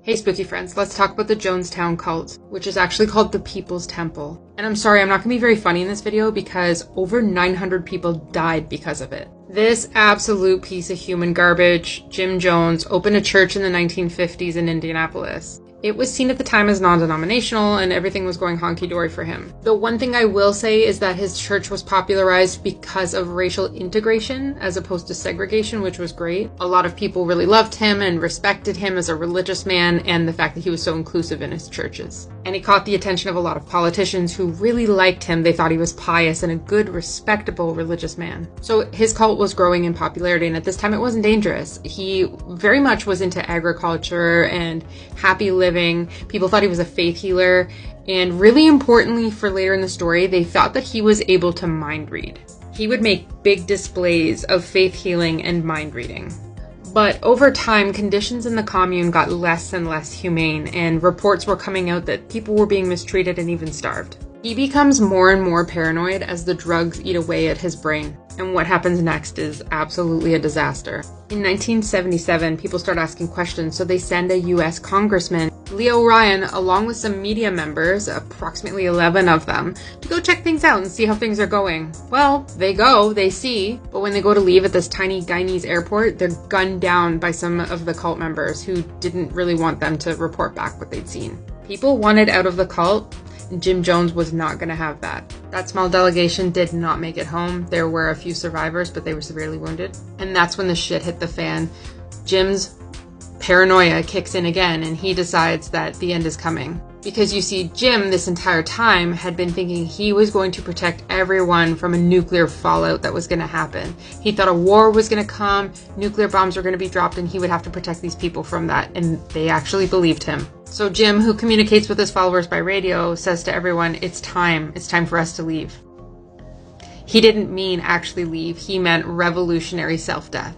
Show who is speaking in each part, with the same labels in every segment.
Speaker 1: Hey spooky friends, let's talk about the Jonestown cult, which is actually called the People's Temple. And I'm sorry, I'm not gonna be very funny in this video because over 900 people died because of it. This absolute piece of human garbage, Jim Jones, opened a church in the 1950s in Indianapolis. It was seen at the time as non-denominational and everything was going honky-dory for him. The one thing I will say is that his church was popularized because of racial integration as opposed to segregation, which was great. A lot of people really loved him and respected him as a religious man and the fact that he was so inclusive in his churches. And he caught the attention of a lot of politicians who really liked him. They thought he was pious and a good, respectable religious man. So his cult was growing in popularity, and at this time it wasn't dangerous. He very much was into agriculture and happy living. People thought he was a faith healer, and really importantly for later in the story, they thought that he was able to mind read. He would make big displays of faith healing and mind reading. But over time, conditions in the commune got less and less humane, and reports were coming out that people were being mistreated and even starved. He becomes more and more paranoid as the drugs eat away at his brain, and what happens next is absolutely a disaster. In 1977, people start asking questions, so they send a US congressman, Leo Ryan, along with some media members, approximately 11 of them, to go check things out and see how things are going. Well, they go, they see, but when they go to leave at this tiny Guyanese airport, they're gunned down by some of the cult members who didn't really want them to report back what they'd seen. People wanted out of the cult, and Jim Jones was not going to have that. That small delegation did not make it home. There were a few survivors, but they were severely wounded. And that's when the shit hit the fan. Jim's paranoia kicks in again, and he decides that the end is coming. Because you see, Jim this entire time had been thinking he was going to protect everyone from a nuclear fallout that was going to happen. He thought a war was going to come, nuclear bombs were going to be dropped, and he would have to protect these people from that, and they actually believed him. So Jim, who communicates with his followers by radio, says to everyone, it's time for us to leave. He didn't mean actually leave, he meant revolutionary self-death.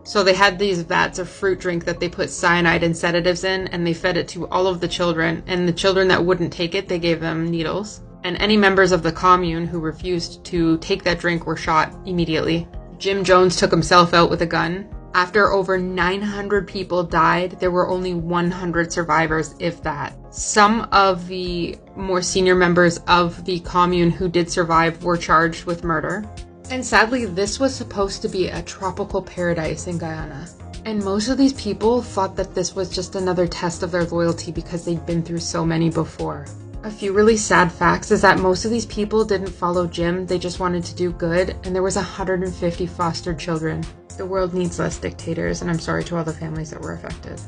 Speaker 1: So they had these vats of fruit drink that they put cyanide and sedatives in, and they fed it to all of the children, and the children that wouldn't take it, they gave them needles. And any members of the commune who refused to take that drink were shot immediately. Jim Jones took himself out with a gun. After over 900 people died, there were only 100 survivors, if that. Some of the more senior members of the commune who did survive were charged with murder. And sadly, this was supposed to be a tropical paradise in Guyana. And most of these people thought that this was just another test of their loyalty because they'd been through so many before. A few really sad facts is that most of these people didn't follow Jim, they just wanted to do good, and there was 150 fostered children. The world needs less dictators, and I'm sorry to all the families that were affected.